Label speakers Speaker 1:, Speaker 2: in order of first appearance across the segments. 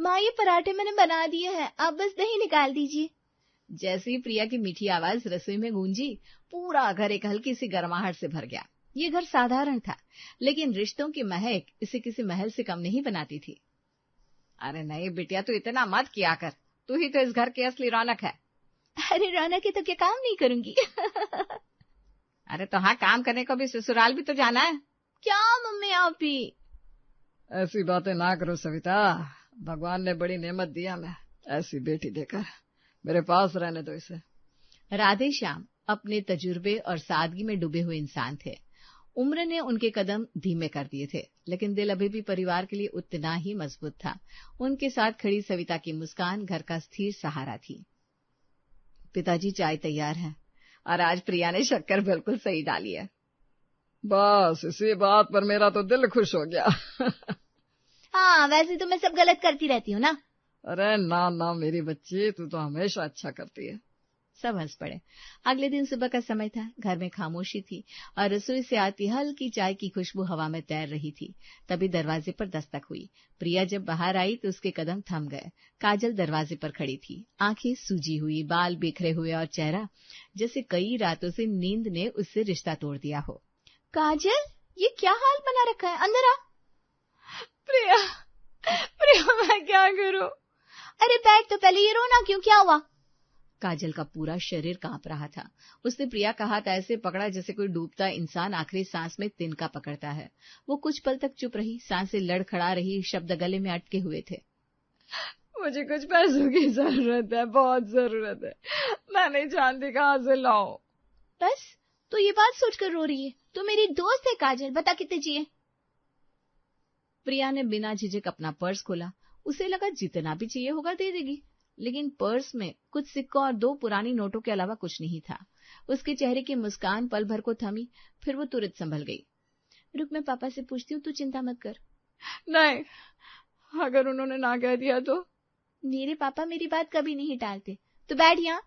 Speaker 1: माँ ये पराठे मैंने बना दिए हैं, आप बस दही निकाल दीजिए। जैसे ही प्रिया की मीठी आवाज रसोई में गूंजी, पूरा घर एक हल्की सी गर्माहट से भर गया। ये घर साधारण था, लेकिन रिश्तों की महक इसे किसी महल से कम नहीं बनाती थी। अरे नहीं बिटिया, तू इतना मत किया कर, तू ही तो इस घर की असली रौनक है। अरे रौनक है तो क्या काम नहीं करूंगी। अरे तो हाँ, काम करने को भी ससुराल भी तो जाना है। क्या मम्मी आप भी
Speaker 2: ऐसी बातें ना करो सविता, भगवान ने बड़ी नेमत दिया मैं ऐसी बेटी देकर, मेरे पास रहने दो इसे।
Speaker 1: राधे श्याम अपने तजुर्बे और सादगी में डूबे हुए इंसान थे। उम्र ने उनके कदम धीमे कर दिए थे, लेकिन दिल अभी भी परिवार के लिए उतना ही मजबूत था। उनके साथ खड़ी सविता की मुस्कान घर का स्थिर सहारा थी। पिताजी चाय तैयार है, और आज प्रिया ने शक्कर बिल्कुल सही डाली है।
Speaker 2: बस इसी बात पर मेरा तो दिल खुश हो गया।
Speaker 1: हाँ, वैसे तो मैं सब गलत करती रहती हूँ ना।
Speaker 2: अरे ना ना मेरी बच्ची, तू तो हमेशा अच्छा करती है।
Speaker 1: सब हंस पड़े। अगले दिन सुबह का समय था, घर में खामोशी थी और रसोई से आती हल्की चाय की खुशबू हवा में तैर रही थी। तभी दरवाजे पर दस्तक हुई। प्रिया जब बाहर आई तो उसके कदम थम गए। काजल दरवाजे पर खड़ी थी, आंखें सूजी हुई, बाल बिखरे हुए और चेहरा जैसे कई रातों से नींद ने उससे रिश्ता तोड़ दिया हो। काजल, ये क्या हाल बना रखा है, अंदर आ। प्रिया, प्रिया मैं क्या करूं? अरे बैठ तो पहले, ये रोना क्यों, क्या हुआ? काजल का पूरा शरीर कांप रहा था। उसने प्रिया का हाथ ऐसे पकड़ा जैसे कोई डूबता इंसान आखिरी सांस में तिनका पकड़ता है। वो कुछ पल तक चुप रही, सांसें लड़खड़ा रही, शब्द गले में अटके हुए थे।
Speaker 2: मुझे कुछ पैसों की जरूरत है, बहुत जरूरत है, मैं नहीं जानती कहाँ से लाऊं।
Speaker 1: बस तो ये बात सोचकर रो रही है? तो मेरी दोस्त है काजल, बता कितने चाहिए? प्रिया ने बिना झिझक अपना पर्स खोला। उसे लगा जितना भी चाहिए होगा दे देगी, लेकिन पर्स में कुछ सिक्कों और 2 पुरानी नोटों के अलावा कुछ नहीं था। उसके चेहरे की मुस्कान पल भर को थमी, फिर वो तुरंत संभल गई। रुक, मैं पापा से पूछती हूँ, तू चिंता मत कर।
Speaker 2: नहीं, अगर उन्होंने ना कह दिया तो?
Speaker 1: मेरे पापा मेरी बात कभी नहीं टालते, तो बैठ यहाँ।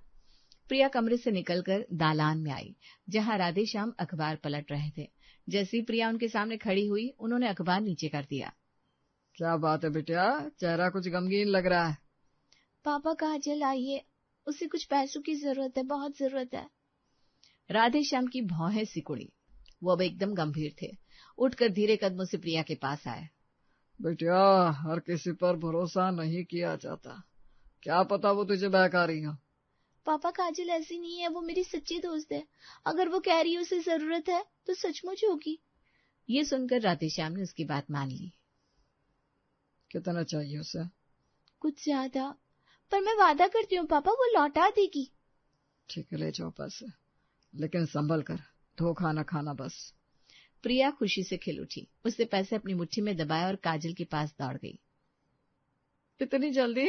Speaker 1: प्रिया कमरे से निकलकर दालान में आई, जहाँ राधे श्याम अखबार पलट रहे थे। जैसी प्रिया उनके सामने खड़ी हुई, उन्होंने अखबार नीचे कर दिया।
Speaker 2: क्या बात है बेटिया, चेहरा कुछ गमगीन लग रहा है।
Speaker 1: पापा काजल आई है, उसे कुछ पैसों की जरूरत है, बहुत जरूरत है। राधे श्याम की भौहें सिकुड़ी। वो अब एकदम गंभीर थे। उठकर धीरे कदमों से प्रिया के पास आए।
Speaker 2: बेटिया, हर किसी पर भरोसा नहीं किया जाता, क्या पता वो तुझे बहका रही हो।
Speaker 1: पापा काजल ऐसी नहीं है, वो मेरी सच्ची दोस्त है। अगर वो कह रही है उसे जरूरत है तो सचमुच होगी। ये सुनकर राधे श्याम ने उसकी बात मान ली।
Speaker 2: कितना चाहिए उसे?
Speaker 1: कुछ ज्यादा, पर मैं वादा करती हूँ पापा, वो लौटा देगी।
Speaker 2: ठीक है, ले जाओ पैसे, लेकिन संभल कर, धोखा न खाना बस।
Speaker 1: प्रिया खुशी से खिल उठी। उसने पैसे अपनी मुट्ठी में दबाए और काजल के पास दौड़ गई।
Speaker 2: इतनी जल्दी?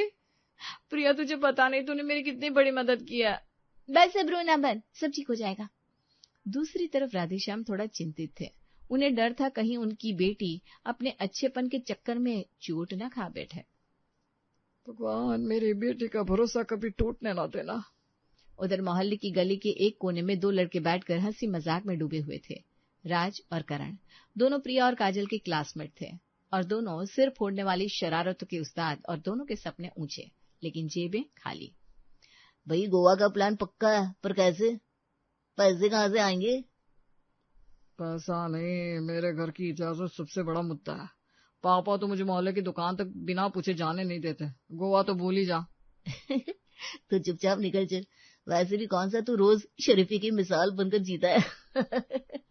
Speaker 2: प्रिया, तुझे पता नहीं तूने मेरी कितनी बड़ी मदद की है।
Speaker 1: बस अब रोना बंद, सब ठीक हो जाएगा। दूसरी तरफ राधेश्याम थोड़ा चिंतित थे। उन्हें डर था कहीं उनकी बेटी अपने अच्छेपन के चक्कर में चोट न खा बैठे।
Speaker 2: भगवान, मेरी बेटी का भरोसा कभी टूटने ना देना।
Speaker 1: उधर मोहल्ले की गली के एक कोने में 2 लड़के बैठकर हंसी मजाक में डूबे हुए थे। राज और करण दोनों प्रिया और काजल के क्लासमेट थे, और दोनों सिर फोड़ने वाली शरारतों के उस्ताद, और दोनों के सपने ऊंचे लेकिन जेबें खाली। भाई गोवा का प्लान पक्का है, पर कैसे? पैसे कहाँ से आएंगे?
Speaker 2: पैसा नहीं, मेरे घर की इजाजत सबसे बड़ा मुद्दा है। पापा तो मुझे मोहल्ले की दुकान तक बिना पूछे जाने नहीं देते, गोवा तो भूल ही जा।
Speaker 1: तो चुपचाप निकल चल, वैसे भी कौन सा तू रोज शरीफी की मिसाल बनकर जीता है।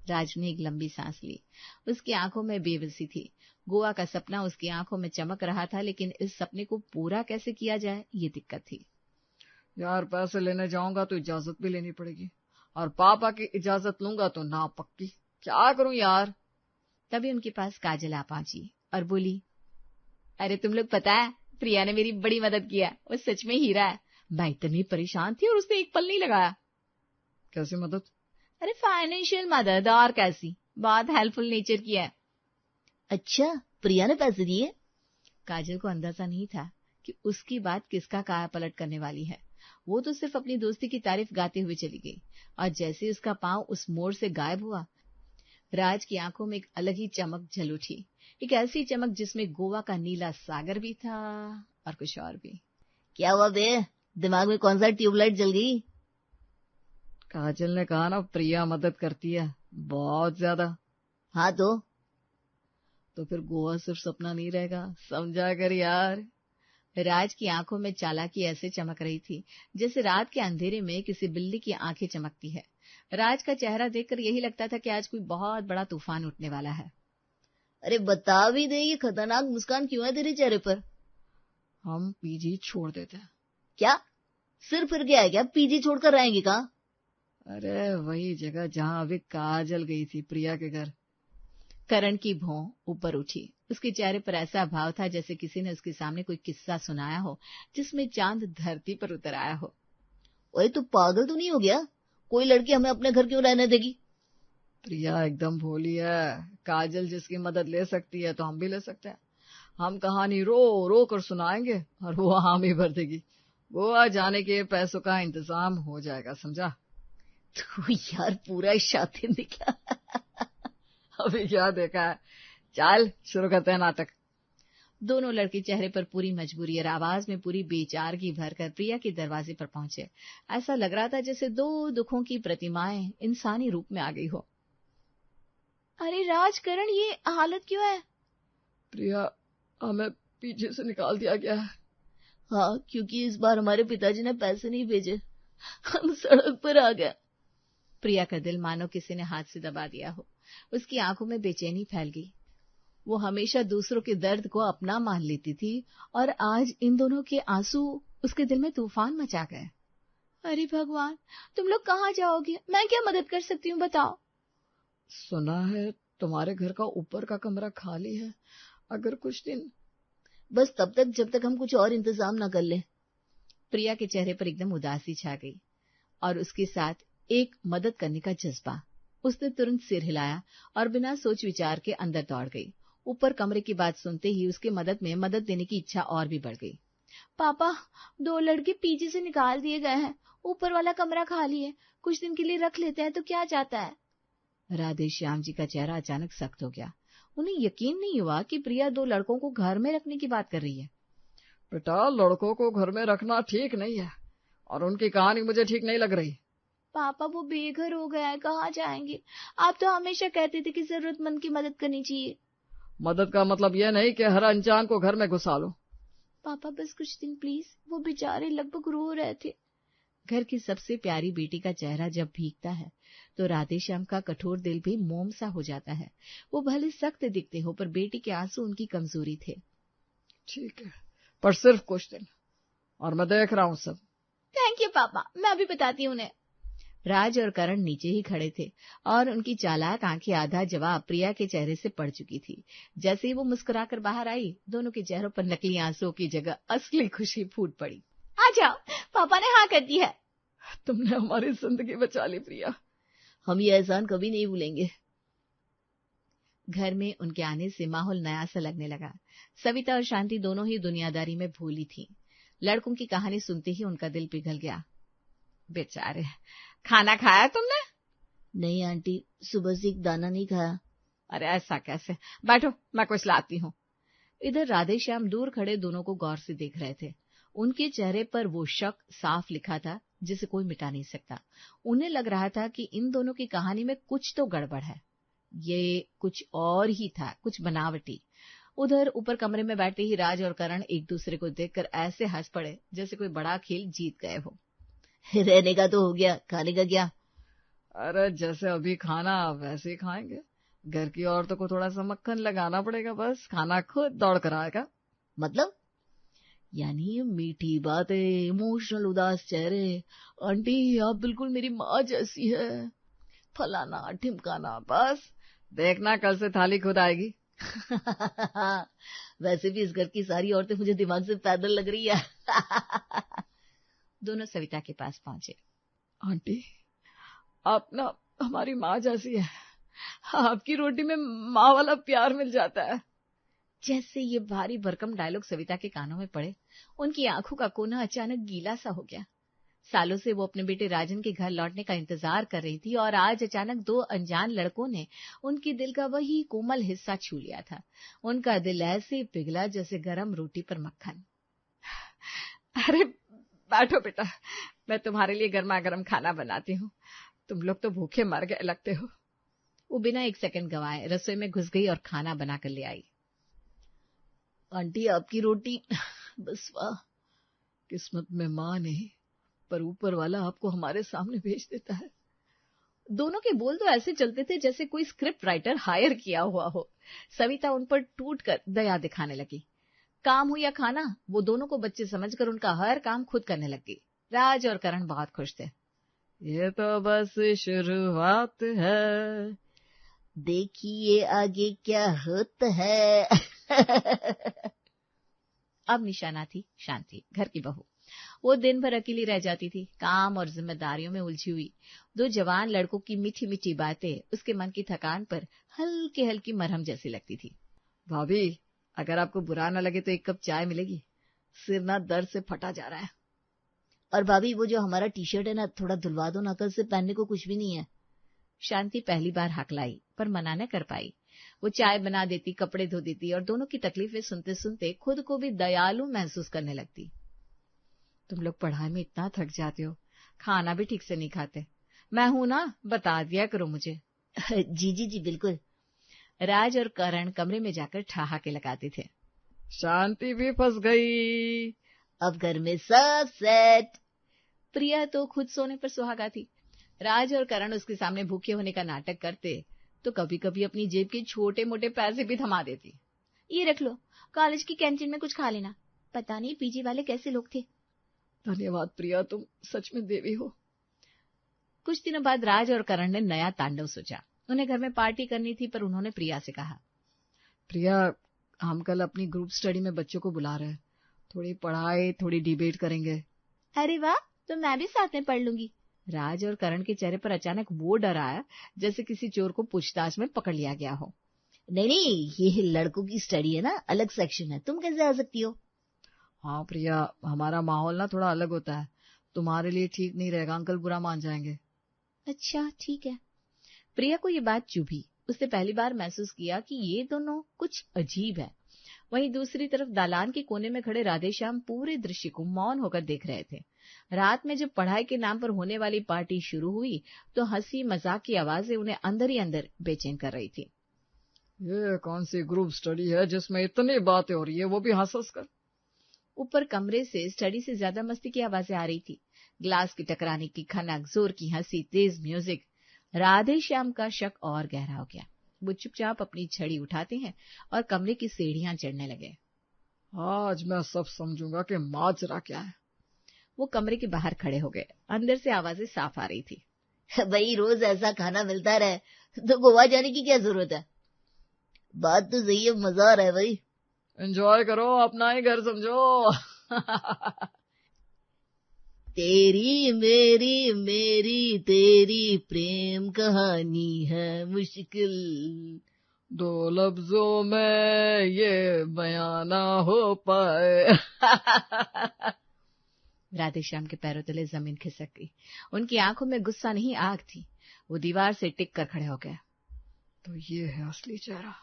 Speaker 1: राज ने एक लंबी सांस ली। उसकी आंखों में बेबसी थी। गोवा का सपना उसकी आंखों में चमक रहा था, लेकिन इस सपने को पूरा कैसे किया जाए, ये दिक्कत थी।
Speaker 2: यार, पैसे लेने जाऊंगा तो इजाजत भी लेनी पड़ेगी, और पापा की इजाजत लूंगा तो ना पक्की, क्या करूं यार।
Speaker 1: तभी उनके पास काजल आ पहुंची और बोली, अरे तुम लोग पता है, प्रिया ने मेरी बड़ी मदद किया, वो सच में हीरा है। मैं इतनी परेशान थी और उसने एक पल नहीं लगाया।
Speaker 2: कैसी मदद?
Speaker 1: अरे फाइनेंशियल मदद, और कैसी, बहुत हेल्पफुल नेचर की है। अच्छा, प्रिया ने पैसे दिए? काजल को अंदाजा नहीं था कि उसकी बात किसका काया पलट करने वाली है। वो तो सिर्फ अपनी दोस्ती की तारीफ गाते हुए चली गई, और जैसे उसका पांव उस मोड़ से गायब हुआ, राज की आंखों में एक अलग ही चमक झल उठी, एक ऐसी चमक जिसमें गोवा का नीला सागर भी था और कुछ और भी। क्या हुआ बे, दिमाग में कौन सा ट्यूबलाइट जल गई?
Speaker 2: काजल ने कहा ना प्रिया मदद करती है बहुत ज्यादा।
Speaker 1: हाँ
Speaker 2: तो फिर गोवा सिर्फ सपना नहीं रहेगा, समझा कर यार।
Speaker 1: राज की आंखों में चालाकी ऐसे चमक रही थी जैसे रात के अंधेरे में किसी बिल्ली की आंखें चमकती है। राज का चेहरा देखकर यही लगता था कि आज कोई बहुत बड़ा तूफान उठने वाला है। अरे बता भी दे, ये खतरनाक मुस्कान क्यों है तेरे चेहरे पर?
Speaker 2: हम पीजी छोड़ देते हैं।
Speaker 1: क्या सिर फिर गया है क्या? पीजी छोड़कर रहेंगे कहाँ?
Speaker 2: अरे वही जगह जहां अभी काजल गई थी, प्रिया के घर।
Speaker 1: करण की भौं ऊपर उठी। उसके चेहरे पर ऐसा भाव था जैसे किसी ने उसके सामने कोई किस्सा सुनाया हो जिसमें चांद धरती पर उतर आया हो। ओए तू पागल तो नहीं हो गया? कोई लड़की हमें अपने घर क्यों रहने देगी?
Speaker 2: प्रिया एकदम भोली है, काजल जिसकी मदद ले सकती है तो हम भी ले सकते हैं। हम कहानी रो रो कर सुनाएंगे और वो हामी भर देगी। गोवा जाने के पैसों का इंतजाम हो जाएगा, समझा?
Speaker 1: तू यार पूरा शातिर निकला।
Speaker 2: अभी क्या देखा है, चल शुरू करते हैं नाटक।
Speaker 1: दोनों लड़के चेहरे पर पूरी मजबूरी और आवाज में पूरी बेचारगी भरकर प्रिया के दरवाजे पर पहुंचे। ऐसा लग रहा था जैसे दो दुखों की प्रतिमाएं इंसानी रूप में आ गई हो। अरे राजकरण, ये हालत क्यों है?
Speaker 2: प्रिया, हमें पीछे से निकाल दिया गया है।
Speaker 1: हाँ, क्योंकि इस बार हमारे पिताजी ने पैसे नहीं भेजे, हम सड़क पर आ गए। प्रिया का दिल मानो किसी ने हाथ से दबा दिया हो। उसकी आंखों में बेचैनी फैल गई। वो हमेशा दूसरों के दर्द को अपना मान लेती थी और आज इन दोनों के आंसू उसके दिल में तूफान मचा गए। अरे भगवान, तुम लोग कहाँ जाओगे? मैं क्या मदद कर सकती हूँ, बताओ।
Speaker 2: सुना है तुम्हारे घर का ऊपर का कमरा खाली है, अगर कुछ दिन।
Speaker 1: बस तब तक जब तक हम कुछ और इंतजाम न कर ले। प्रिया के चेहरे पर एकदम उदासी छा गई और उसके साथ एक मदद करने का जज्बा। उसने तुरंत सिर हिलाया और बिना सोच विचार के अंदर दौड़ गई। ऊपर कमरे की बात सुनते ही उसके मदद देने की इच्छा और भी बढ़ गई। पापा, 2 लड़के पीजी से निकाल दिए गए हैं, ऊपर वाला कमरा खाली है, कुछ दिन के लिए रख लेते हैं तो क्या जाता है? राधे श्याम जी का चेहरा अचानक सख्त हो गया। उन्हें यकीन नहीं हुआ कि प्रिया 2 लड़कों को घर में रखने की बात कर रही है।
Speaker 2: बेटा, लड़कों को घर में रखना ठीक नहीं है और उनकी कहानी मुझे ठीक नहीं लग रही।
Speaker 1: पापा, वो बेघर हो गया है, कहाँ जाएंगे? आप तो हमेशा कहते थे कि जरूरतमंद की मदद करनी चाहिए।
Speaker 2: मदद का मतलब यह नहीं कि हर अनजान को घर में घुसा लो।
Speaker 1: पापा, बस कुछ दिन प्लीज। वो बेचारे लगभग रो रहे थे। घर की सबसे प्यारी बेटी का चेहरा जब भीगता है तो राधेश्याम का कठोर दिल भी मोम सा हो जाता है। वो भले सख्त दिखते हो पर बेटी के आंसू उनकी कमजोरी थे।
Speaker 2: ठीक है, पर सिर्फ कुछ दिन, और मैं देख रहा हूँ सब।
Speaker 1: थैंक यू पापा, मैं अभी बताती हूँ उन्हें। राज और करण नीचे ही खड़े थे और उनकी चालाक आंखें आधा जवाब प्रिया के चेहरे से पड़ चुकी थी। जैसे ही वो मुस्कुराकर बाहर आई, दोनों के चेहरों पर नकली आंसुओं की जगह असली खुशी फूट पड़ी। आ जाओ, पापा ने हाँ कर दी है।
Speaker 2: तुमने हमारी जिंदगी बचा ली प्रिया।
Speaker 1: हम ये एहसान कभी नहीं भूलेंगे। घर में उनके आने से माहौल नया सा लगने लगा। सविता और शांति दोनों ही दुनियादारी में भूली थीं। लड़कों की कहानी सुनते ही उनका दिल पिघल गया। बेचारे, खाना खाया तुमने? नहीं आंटी, सुबह से एक दाना नहीं खाया। अरे ऐसा कैसे? बैठो, मैं कुछ लाती हूँ। इधर राधेश्याम दूर खड़े दोनों को गौर से देख रहे थे। उनके चेहरे पर वो शक साफ लिखा था जिसे कोई मिटा नहीं सकता। उन्हें लग रहा था कि इन दोनों की कहानी में कुछ तो गड़बड़ है। ये कुछ और ही था, कुछ बनावटी। उधर ऊपर कमरे में बैठे ही राज और करण एक दूसरे को देखकर ऐसे हंस पड़े जैसे कोई बड़ा खेल जीत गए हो। रहने का तो हो गया, खाने का क्या?
Speaker 2: अरे जैसे अभी खाना वैसे ही खाएंगे। घर की औरतों को थोड़ा सा मक्खन लगाना पड़ेगा, बस खाना खुद दौड़ कर आएगा।
Speaker 1: मतलब? यानी मीठी बातें, इमोशनल उदास चेहरे। आंटी, आप बिल्कुल मेरी माँ जैसी है। फलाना ठिमकाना, बस
Speaker 2: देखना कल से थाली खुद आएगी।
Speaker 1: वैसे भी इस घर की सारी औरतें मुझे दिमाग से पैदल लग रही है। दोनों सविता के पास पहुंचे।
Speaker 2: आंटी, आप ना हमारी माँ जैसी है। आपकी रोटी में माँ वाला प्यार मिल जाता है।
Speaker 1: जैसे ये भारी भरकम डायलॉग सविता के कानों में पड़े, उनकी आंखों का कोना अचानक गीला सा हो गया। सालों से वो अपने बेटे राजन के घर लौटने का इंतजार कर रही थी और आज अचानक दो अनजान लड़कों ने उनके दिल का वही कोमल हिस्सा छू लिया था। उनका दिल ऐसे पिघला जैसे गरम रोटी पर मक्खन।
Speaker 2: अरे बैठो बेटा, मैं तुम्हारे लिए गर्मा गर्म खाना बनाती हूँ। तुम लोग तो भूखे मर गए लगते हो।
Speaker 1: वो बिना एक सेकंड गंवाए रसोई में घुस गई और खाना बनाकर ले आई।
Speaker 2: आंटी, आपकी रोटी बस वाह, किस्मत में माँ नहीं, पर ऊपर वाला आपको हमारे सामने भेज देता है।
Speaker 1: दोनों के बोल तो ऐसे चलते थे जैसे कोई स्क्रिप्ट राइटर हायर किया हुआ हो। सविता उन पर टूटकर दया दिखाने लगी। काम हो या खाना, वो दोनों को बच्चे समझकर उनका हर काम खुद करने लग गई। राज और करण बहुत खुश थे।
Speaker 2: ये तो बस शुरुआत है, देखिए आगे क्या होता है।
Speaker 1: अब निशाना थी शांति, घर की बहू। वो दिन भर अकेली रह जाती थी, काम और जिम्मेदारियों में उलझी हुई। दो जवान लड़कों की मीठी मीठी बातें उसके मन की थकान पर हल्की हल्की मरहम जैसी लगती थी।
Speaker 2: भाभी, अगर आपको बुरा न लगे तो एक कप चाय मिलेगी, सिर ना दर्द से फटा जा रहा है।
Speaker 3: और भाभी, वो जो हमारा टी शर्ट है ना, थोड़ा धुलवा दो ना, कल से पहनने को कुछ भी नहीं है।
Speaker 1: शांति पहली बार हकलाई पर मना न कर पाई। वो चाय बना देती, कपड़े धो देती और दोनों की तकलीफें सुनते सुनते खुद को भी दयालु महसूस करने लगती।
Speaker 2: तुम लोग पढ़ाई में इतना थक जाते हो, खाना भी ठीक से नहीं खाते। मैं हूं ना, बता दिया करो मुझे।
Speaker 3: जी जी जी बिल्कुल।
Speaker 1: राज और करण कमरे में जाकर ठहाके लगाते थे।
Speaker 2: शांति भी फंस गई,
Speaker 3: अब घर में सब सेट।
Speaker 1: प्रिया तो खुद सोने पर सुहागा थी। राज और करण उसके सामने भूखे होने का नाटक करते तो कभी कभी अपनी जेब के छोटे मोटे पैसे भी थमा देती।
Speaker 3: ये रख लो, कॉलेज की कैंटीन में कुछ खा लेना। पता नहीं पीजी वाले कैसे लोग थे।
Speaker 2: धन्यवाद प्रिया, तुम सच में देवी हो।
Speaker 1: कुछ दिनों बाद राज और करण ने नया तांडव सोचा। उन्हें घर में पार्टी करनी थी, पर उन्होंने प्रिया से कहा,
Speaker 2: प्रिया, हम कल अपनी ग्रुप स्टडी में बच्चों को बुला रहे हैं। थोड़ी पढ़ाई, थोड़ी डिबेट करेंगे।
Speaker 3: अरे वाह, तो मैं भी साथ में पढ़ लूंगी।
Speaker 1: राज और करण के चेहरे पर अचानक वो डर आया जैसे किसी चोर को पूछताछ में पकड़ लिया गया हो।
Speaker 3: नहीं, ये लड़कों की स्टडी है ना, अलग सेक्शन है, तुम कैसे आ सकती हो?
Speaker 2: हाँ प्रिया, हमारा माहौल ना थोड़ा अलग होता है, तुम्हारे लिए ठीक नहीं रहेगा, अंकल बुरा मान जाएंगे।
Speaker 3: अच्छा ठीक है।
Speaker 1: प्रिया को ये बात चुभी। उसने पहली बार महसूस किया कि ये दोनों कुछ अजीब है। वहीं दूसरी तरफ दालान के कोने में खड़े राधेश्याम पूरे दृश्य को मौन होकर देख रहे थे। रात में जब पढ़ाई के नाम पर होने वाली पार्टी शुरू हुई तो हंसी मजाक की आवाजें उन्हें अंदर ही अंदर बेचैन कर रही थी।
Speaker 2: ये कौन सी ग्रुप स्टडी है जिसमें इतनी बातें हो रही है, वो भी हंस कर?
Speaker 1: ऊपर कमरे से स्टडी से ज्यादा मस्ती की आवाजें आ रही थी। ग्लास की टकराने की खनक, जोर की हंसी, तेज म्यूजिक। राधेश्याम का शक और गहरा हो गया। वो चुपचाप अपनी छड़ी उठाते हैं और कमरे की सीढ़ियां चढ़ने लगे।
Speaker 2: आज मैं सब समझूंगा कि माजरा क्या है।
Speaker 1: वो कमरे के बाहर खड़े हो गए। अंदर से आवाजें साफ आ रही थी।
Speaker 3: भाई, रोज ऐसा खाना मिलता रहे तो गोवा जाने की क्या जरूरत है? बात तो सही है, मजा आ रहा है भाई।
Speaker 2: एंजॉय करो, अपना ही घर समझो।
Speaker 3: तेरी मेरी मेरी तेरी प्रेम कहानी है मुश्किल,
Speaker 2: दो लफ्जों में ये बयां ना हो पाए।
Speaker 1: राधेश्याम के पैरों तले जमीन खिसक गई। उनकी आंखों में गुस्सा नहीं, आग थी। वो दीवार से टिक कर खड़े हो गए।
Speaker 2: तो ये है असली चेहरा,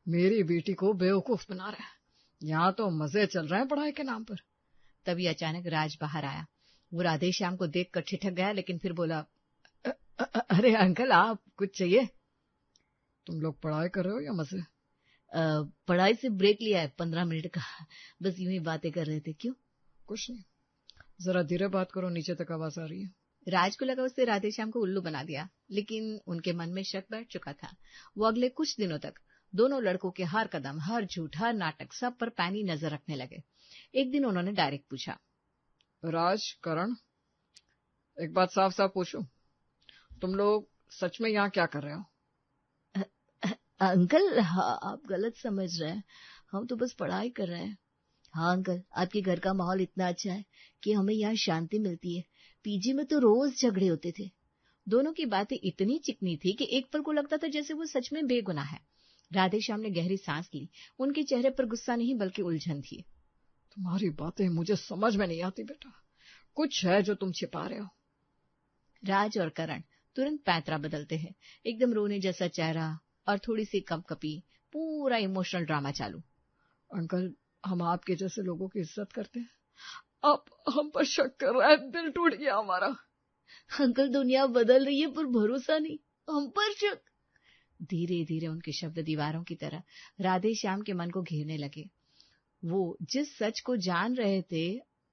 Speaker 2: मेरी बेटी को बेवकूफ बना रहा है। यहाँ तो मजे चल रहे हैं पढ़ाई के नाम पर।
Speaker 1: तभी अचानक राज बाहर आया। वो राधेश्याम को देखकर ठिठक गया, लेकिन फिर बोला,
Speaker 2: अरे अंकल, आप कुछ चाहिए? तुम लोग पढ़ाई कर रहे हो या मजे?
Speaker 3: पढ़ाई से ब्रेक लिया है 15 मिनट का, बस यूं ही बातें कर रहे थे। क्यों?
Speaker 2: कुछ नहीं, जरा धीरे बात करो, नीचे तक आवाज आ रही है।
Speaker 1: राज को लगा उसने राधेश्याम को उल्लू बना दिया, लेकिन उनके मन में शक बैठ चुका था। वो अगले कुछ दिनों तक दोनों लड़कों के हर कदम, हर झूठ, हर नाटक, सब पर पैनी नजर रखने लगे। एक दिन उन्होंने डायरेक्ट पूछा,
Speaker 2: राज, करण, एक बात साफ साफ पूछूं, तुम लोग सच में यहाँ क्या कर रहे हो?
Speaker 3: अंकल, हाँ, आप गलत समझ रहे हैं, हम तो बस पढ़ाई कर रहे हैं। हाँ अंकल, आपके घर का माहौल इतना अच्छा है कि हमें यहाँ शांति मिलती है। पीजी में तो रोज झगड़े होते थे।
Speaker 1: दोनों की बातें इतनी चिकनी थी कि एक पल को लगता था जैसे वो सच में बेगुनाह है। राधेश्याम ने गहरी सांस ली। उनके चेहरे पर गुस्सा नहीं बल्कि उलझन थी।
Speaker 2: तुम्हारी बातें मुझे समझ में नहीं आती बेटा। कुछ है जो तुम छिपा रहे हो।
Speaker 1: राज और करण तुरंत पैंतरा बदलते हैं, एकदम रोने जैसा चेहरा और थोड़ी सी कंपकपी, पूरा इमोशनल ड्रामा चालू।
Speaker 2: अंकल, हम आपके जैसे लोगों की इज्जत करते हैं, आप हम पर शक कर रहे हैं, दिल टूट गया हमारा।
Speaker 3: अंकल, दुनिया बदल रही है पर भरोसा नहीं, हम पर शक।
Speaker 1: धीरे धीरे उनके शब्द दीवारों की तरह राधे श्याम के मन को घेरने लगे। वो जिस सच को जान रहे थे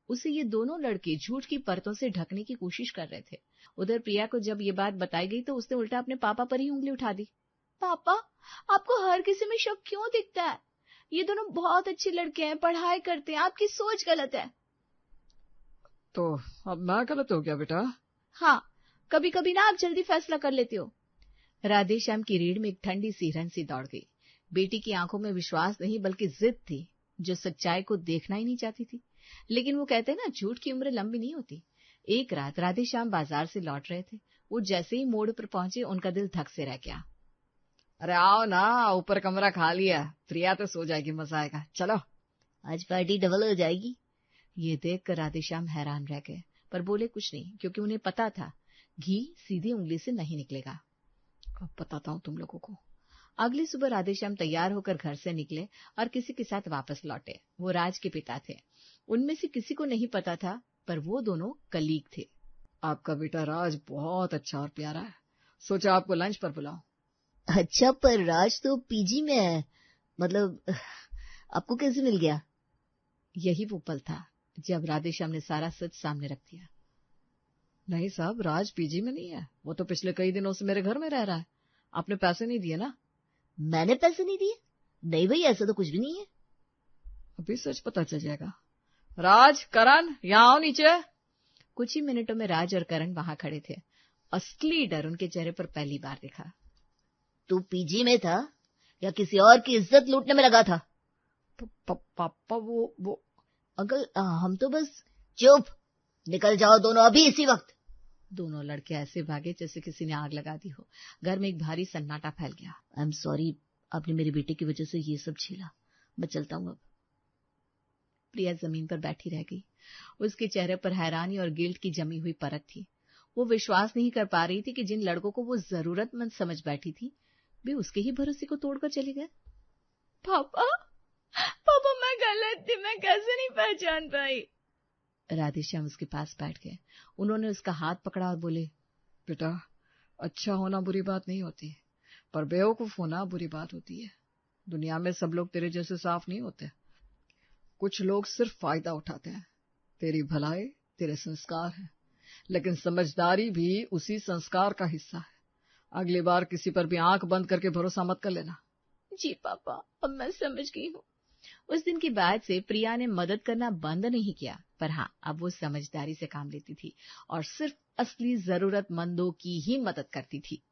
Speaker 1: उसे ये दोनों लड़के झूठ की परतों से ढकने की कोशिश कर रहे थे। उधर प्रिया को जब ये बात बताई गई तो उसने उल्टा अपने पापा पर ही उंगली उठा दी। पापा, आपको हर किसी में शक क्यों दिखता है? ये दोनों बहुत अच्छे लड़के हैं, पढ़ाई करते हैं, आपकी सोच गलत है।
Speaker 2: तो अब मैं गलत हो गया बेटा?
Speaker 1: हाँ, कभी कभी ना आप जल्दी फैसला कर लेते हो। राधे श्याम की रीढ़ में एक ठंडी सी हिरन सी दौड़ गई। बेटी की आंखों में विश्वास नहीं बल्कि जिद थी, जो सच्चाई को देखना ही नहीं चाहती थी। लेकिन वो कहते हैं ना, झूठ की उम्र लंबी नहीं होती। एक रात राधे श्याम बाजार से लौट रहे थे। वो जैसे ही मोड़ पर पहुंचे उनका दिल धक से रह गया।
Speaker 2: अरे आओ ना, ऊपर कमरा खाली है, प्रिया तो सो जाएगी, मजा आएगा, चलो।
Speaker 3: आज पार्टी डबल हो जाएगी।
Speaker 1: ये देखकर राधे श्याम हैरान रह गए, पर बोले कुछ नहीं, क्योंकि उन्हें पता था घी सीधी उंगली से नहीं निकलेगा।
Speaker 2: अब बताता हूँ तुम लोगों को।
Speaker 1: अगली सुबह राधे श्याम तैयार होकर घर से निकले और किसी के साथ वापस लौटे। वो राज के पिता थे। उनमें से किसी को नहीं पता था, पर वो दोनों कलीग थे।
Speaker 2: आपका बेटा राज बहुत अच्छा और प्यारा है, सोचा आपको लंच पर बुलाऊं।
Speaker 3: अच्छा, पर राज तो पीजी में है, मतलब आपको कैसे मिल गया?
Speaker 1: यही वो पल था जब राधे श्याम ने सारा सच सामने रख दिया।
Speaker 2: नहीं साहब, राज पीजी में नहीं है, वो तो पिछले कई दिनों से मेरे घर में रह रहा है। आपने पैसे नहीं दिए ना?
Speaker 3: मैंने पैसे नहीं दिए? नहीं भाई, ऐसा तो कुछ भी नहीं है।
Speaker 2: अभी सच पता चल जाएगा। राज, करण, यहाँ आओ नीचे।
Speaker 1: कुछ ही मिनटों में राज और करण वहां खड़े थे। असली डर उनके चेहरे पर पहली बार दिखा।
Speaker 3: तू पीजी में था या किसी और की इज्जत लूटने में लगा था?
Speaker 2: पापा वो
Speaker 3: अंकल, हम तो बस। चुप, निकल जाओ दोनों अभी इसी वक्त।
Speaker 1: दोनों लड़के ऐसे भागे जैसे किसी ने आग लगा दी हो। घर में एक भारी सन्नाटा फैल गया।
Speaker 3: आई एम सॉरी, आपने मेरे बेटे की वजह से ये सब झेला। मैं चलता हूँ अब।
Speaker 1: प्रिया जमीन पर बैठी रह गई। उसके चेहरे पर हैरानी और गिल्ट की जमी हुई परत थी। वो विश्वास नहीं कर पा रही थी कि जिन लड़कों को वो जरूरतमंद समझ बैठी थी, वे उसके ही भरोसे को तोड़कर चले गए। पापा, पापा, मैं गलत थी, मैं कैसे नहीं पहचान पाई। राधे श्याम उसके पास बैठ गए। उन्होंने उसका हाथ पकड़ा और बोले,
Speaker 2: बेटा, अच्छा होना बुरी बात नहीं होती, पर बेवकूफ होना बुरी बात होती है। दुनिया में सब लोग तेरे जैसे साफ नहीं होते। कुछ लोग सिर्फ फायदा उठाते हैं। तेरी भलाई तेरे संस्कार है, लेकिन समझदारी भी उसी संस्कार का हिस्सा है। अगली बार किसी पर भी आंख बंद करके भरोसा मत कर लेना।
Speaker 1: जी पापा, अब मैं समझ गई हूँ। उस दिन के बाद से प्रिया ने मदद करना बंद नहीं किया, पर हाँ, अब वो समझदारी से काम लेती थी और सिर्फ असली जरूरतमंदों की ही मदद करती थी।